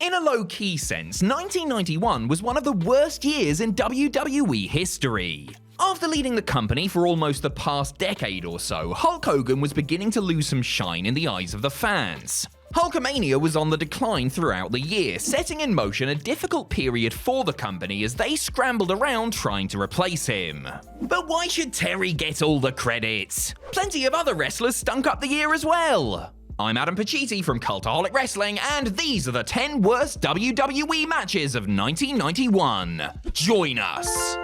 In a low-key sense, 1991 was one of the worst years in WWE history. After leading the company for almost the past decade or so, Hulk Hogan was beginning to lose some shine in the eyes of the fans. Hulkamania was on the decline throughout the year, setting in motion a difficult period for the company as they scrambled around trying to replace him. But why should Terry get all the credit? Plenty of other wrestlers stunk up the year as well. I'm Adam Pacitti from Cultaholic Wrestling, and these are the 10 worst WWE matches of 1991. Join us!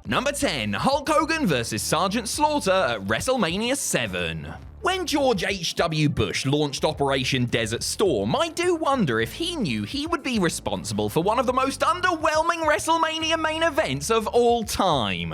Number 10, Hulk Hogan vs. Sergeant Slaughter at WrestleMania 7. When George H.W. Bush launched Operation Desert Storm, I do wonder if he knew he would be responsible for one of the most underwhelming WrestleMania main events of all time.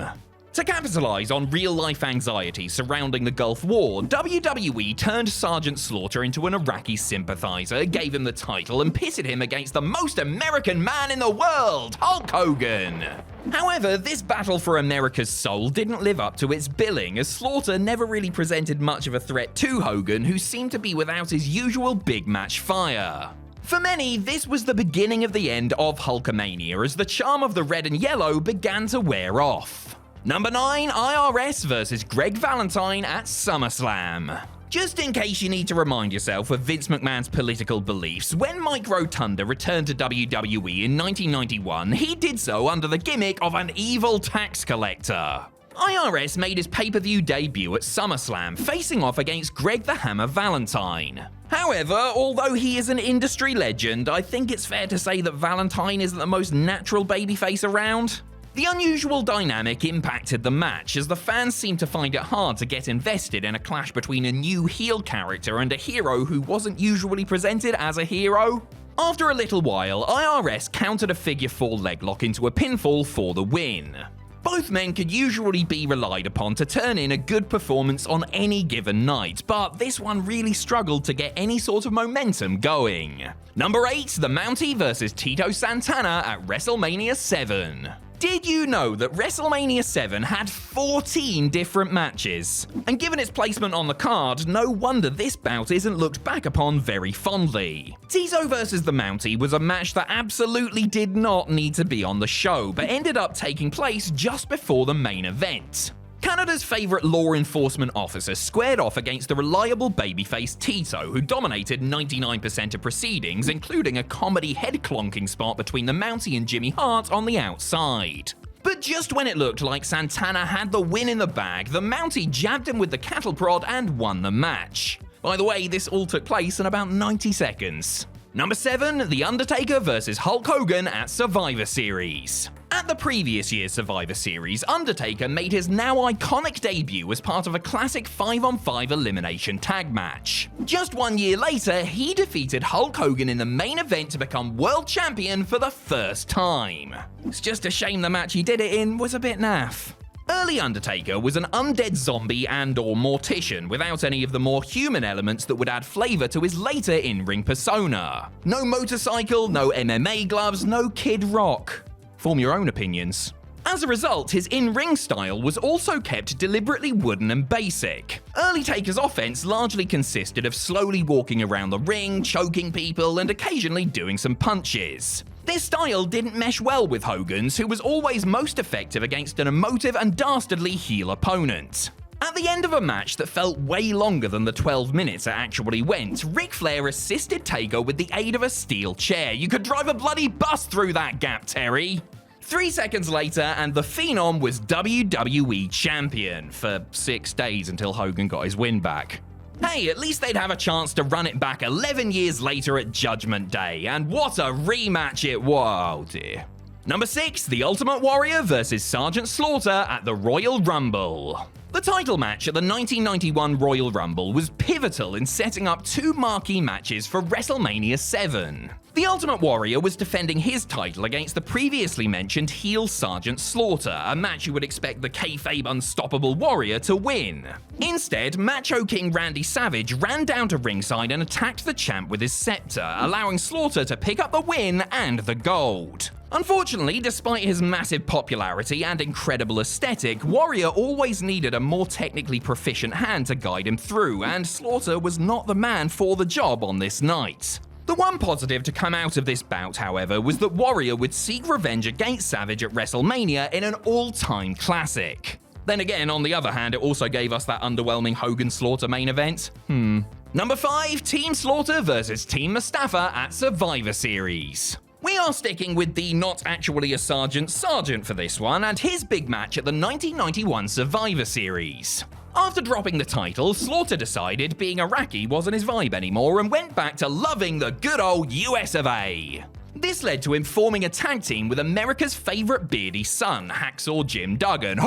To capitalize on real-life anxiety surrounding the Gulf War, WWE turned Sergeant Slaughter into an Iraqi sympathizer, gave him the title, and pitted him against the most American man in the world, Hulk Hogan. However, this battle for America's soul didn't live up to its billing, as Slaughter never really presented much of a threat to Hogan, who seemed to be without his usual big match fire. For many, this was the beginning of the end of Hulkamania, as the charm of the red and yellow began to wear off. Number 9, IRS vs. Greg Valentine at SummerSlam. Just in case you need to remind yourself of Vince McMahon's political beliefs, when Mike Rotunda returned to WWE in 1991, he did so under the gimmick of an evil tax collector. IRS made his pay-per-view debut at SummerSlam, facing off against Greg the Hammer Valentine. However, although he is an industry legend, I think it's fair to say that Valentine isn't the most natural babyface around. The unusual dynamic impacted the match, as the fans seemed to find it hard to get invested in a clash between a new heel character and a hero who wasn't usually presented as a hero. After a little while, IRS countered a figure 4 leg lock into a pinfall for the win. Both men could usually be relied upon to turn in a good performance on any given night, but this one really struggled to get any sort of momentum going. Number 8, the Mounty vs. Tito Santana at WrestleMania 7. Did you know that WrestleMania 7 had 14 different matches? And given its placement on the card, no wonder this bout isn't looked back upon very fondly. Tito vs. the Mounty was a match that absolutely did not need to be on the show, but ended up taking place just before the main event. Canada's favourite law enforcement officer squared off against the reliable babyface Tito, who dominated 99% of proceedings, including a comedy head-clonking spot between the Mounty and Jimmy Hart on the outside. But just when it looked like Santana had the win in the bag, the Mounty jabbed him with the cattle prod and won the match. By the way, this all took place in about 90 seconds. Number 7, The Undertaker vs. Hulk Hogan at Survivor Series. At the previous year's Survivor Series, Undertaker made his now iconic debut as part of a classic 5-on-5 elimination tag match. Just 1 year later, he defeated Hulk Hogan in the main event to become world champion for the first time. It's just a shame the match he did it in was a bit naff. Early Undertaker was an undead zombie and/or mortician without any of the more human elements that would add flavor to his later in-ring persona. No motorcycle, no MMA gloves, no Kid Rock. Form your own opinions. As a result, his in-ring style was also kept deliberately wooden and basic. Early Taker's offense largely consisted of slowly walking around the ring, choking people, and occasionally doing some punches. This style didn't mesh well with Hogan's, who was always most effective against an emotive and dastardly heel opponent. At the end of a match that felt way longer than the 12 minutes it actually went, Ric Flair assisted Taker with the aid of a steel chair. You could drive a bloody bus through that gap, Terry! 3 seconds later, and the Phenom was WWE Champion for 6 days until Hogan got his win back. Hey, at least they'd have a chance to run it back 11 years later at Judgment Day, and what a rematch it was! Oh dear. Number 6, The Ultimate Warrior vs. Sergeant Slaughter at the Royal Rumble. The title match at the 1991 Royal Rumble was pivotal in setting up 2 marquee matches for WrestleMania 7. The Ultimate Warrior was defending his title against the previously mentioned heel Sergeant Slaughter, a match you would expect the kayfabe unstoppable Warrior to win. Instead, Macho King Randy Savage ran down to ringside and attacked the champ with his scepter, allowing Slaughter to pick up the win and the gold. Unfortunately, despite his massive popularity and incredible aesthetic, Warrior always needed a more technically proficient hand to guide him through, and Slaughter was not the man for the job on this night. The one positive to come out of this bout, however, was that Warrior would seek revenge against Savage at WrestleMania in an all-time classic. Then again, on the other hand, it also gave us that underwhelming Hogan Slaughter main event. Number 5, Team Slaughter vs Team Mustafa at Survivor Series. We are sticking with the not actually a sergeant for this one, and his big match at the 1991 Survivor Series. After dropping the title, Slaughter decided being Iraqi wasn't his vibe anymore and went back to loving the good old US of A. This led to him forming a tag team with America's favorite beardy son, Hacksaw Jim Duggan,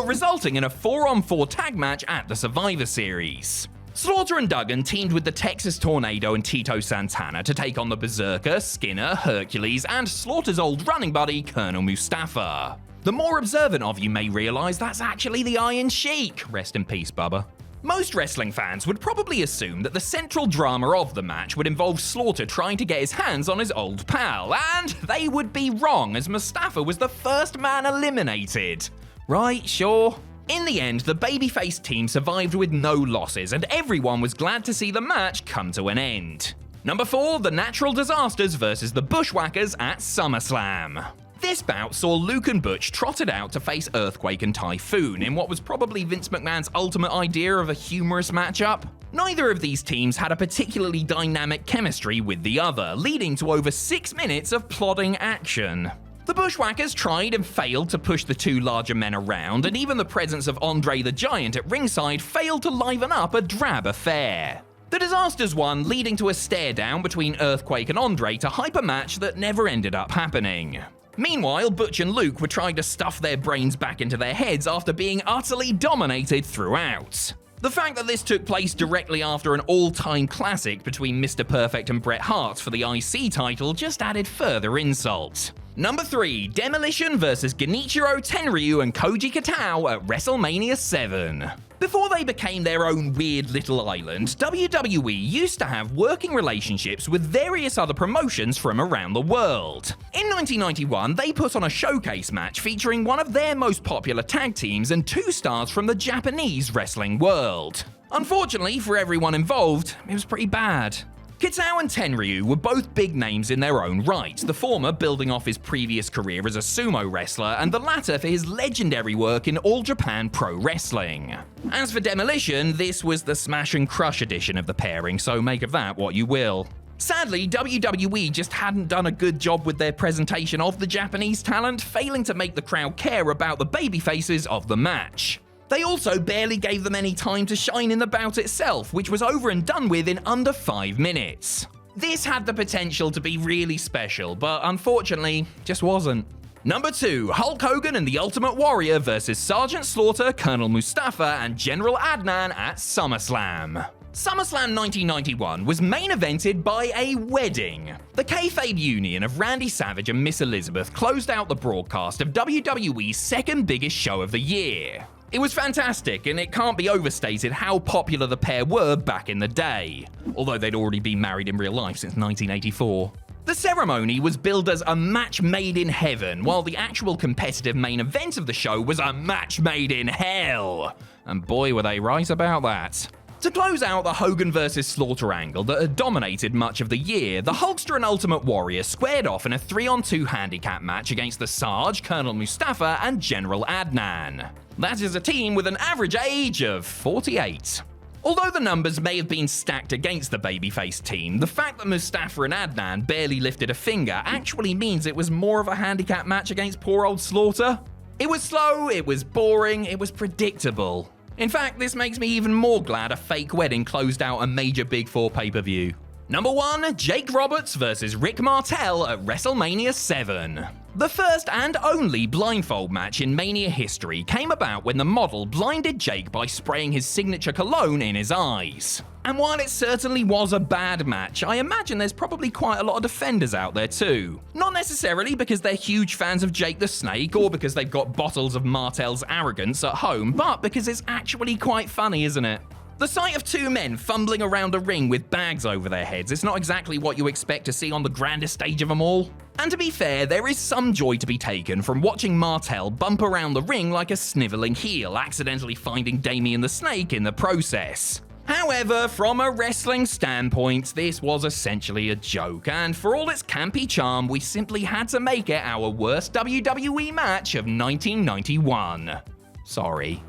resulting in a 4-on-4 tag match at the Survivor Series. Slaughter and Duggan teamed with the Texas Tornado and Tito Santana to take on the Berserker, Skinner, Hercules, and Slaughter's old running buddy, Colonel Mustafa. The more observant of you may realize that's actually the Iron Sheik. Rest in peace, Bubba. Most wrestling fans would probably assume that the central drama of the match would involve Slaughter trying to get his hands on his old pal, and they would be wrong, as Mustafa was the first man eliminated. Right, sure. In the end, the babyface team survived with no losses, and everyone was glad to see the match come to an end. Number 4, the Natural Disasters vs the Bushwackers at SummerSlam. This bout saw Luke and Butch trotted out to face Earthquake and Typhoon in what was probably Vince McMahon's ultimate idea of a humorous matchup. Neither of these teams had a particularly dynamic chemistry with the other, leading to over 6 minutes of plodding action. The Bushwackers tried and failed to push the two larger men around, and even the presence of Andre the Giant at ringside failed to liven up a drab affair. The Disasters won, leading to a stare down between Earthquake and Andre to hype a match that never ended up happening. Meanwhile, Butch and Luke were trying to stuff their brains back into their heads after being utterly dominated throughout. The fact that this took place directly after an all-time classic between Mr. Perfect and Bret Hart for the IC title just added further insult. Number 3, Demolition vs Genichiro, Tenryu, and Koji Kitao at WrestleMania 7. Before they became their own weird little island, WWE used to have working relationships with various other promotions from around the world. In 1991, they put on a showcase match featuring one of their most popular tag teams and 2 stars from the Japanese wrestling world. Unfortunately for everyone involved, it was pretty bad. Kitao and Tenryu were both big names in their own right, the former building off his previous career as a sumo wrestler, and the latter for his legendary work in All Japan Pro Wrestling. As for Demolition, this was the smash and crush edition of the pairing, so make of that what you will. Sadly, WWE just hadn't done a good job with their presentation of the Japanese talent, failing to make the crowd care about the babyfaces of the match. They also barely gave them any time to shine in the bout itself, which was over and done with in under 5 minutes. This had the potential to be really special, but unfortunately, just wasn't. Number 2, Hulk Hogan and the Ultimate Warrior vs Sergeant Slaughter, Colonel Mustafa, and General Adnan at SummerSlam. SummerSlam 1991 was main evented by a wedding. The kayfabe union of Randy Savage and Miss Elizabeth closed out the broadcast of WWE's second biggest show of the year. It was fantastic, and it can't be overstated how popular the pair were back in the day, although they'd already been married in real life since 1984. The ceremony was billed as a match made in heaven, while the actual competitive main event of the show was a match made in hell. And boy, were they right about that. To close out the Hogan vs Slaughter angle that had dominated much of the year, the Hulkster and Ultimate Warrior squared off in a 3-on-2 handicap match against the Sarge, Colonel Mustafa, and General Adnan. That is a team with an average age of 48. Although the numbers may have been stacked against the babyface team, the fact that Mustafa and Adnan barely lifted a finger actually means it was more of a handicap match against poor old Slaughter. It was slow, it was boring, it was predictable. In fact, this makes me even more glad a fake wedding closed out a major Big 4 pay-per-view. Number 1, Jake Roberts vs Rick Martell at WrestleMania 7. The first and only blindfold match in Mania history came about when the model blinded Jake by spraying his signature cologne in his eyes. And while it certainly was a bad match, I imagine there's probably quite a lot of defenders out there too. Not necessarily because they're huge fans of Jake the Snake or because they've got bottles of Martell's arrogance at home, but because it's actually quite funny, isn't it? The sight of 2 men fumbling around a ring with bags over their heads is not exactly what you expect to see on the grandest stage of them all. And to be fair, there is some joy to be taken from watching Martell bump around the ring like a sniveling heel, accidentally finding Damien the Snake in the process. However, from a wrestling standpoint, this was essentially a joke, and for all its campy charm, we simply had to make it our worst WWE match of 1991. Sorry.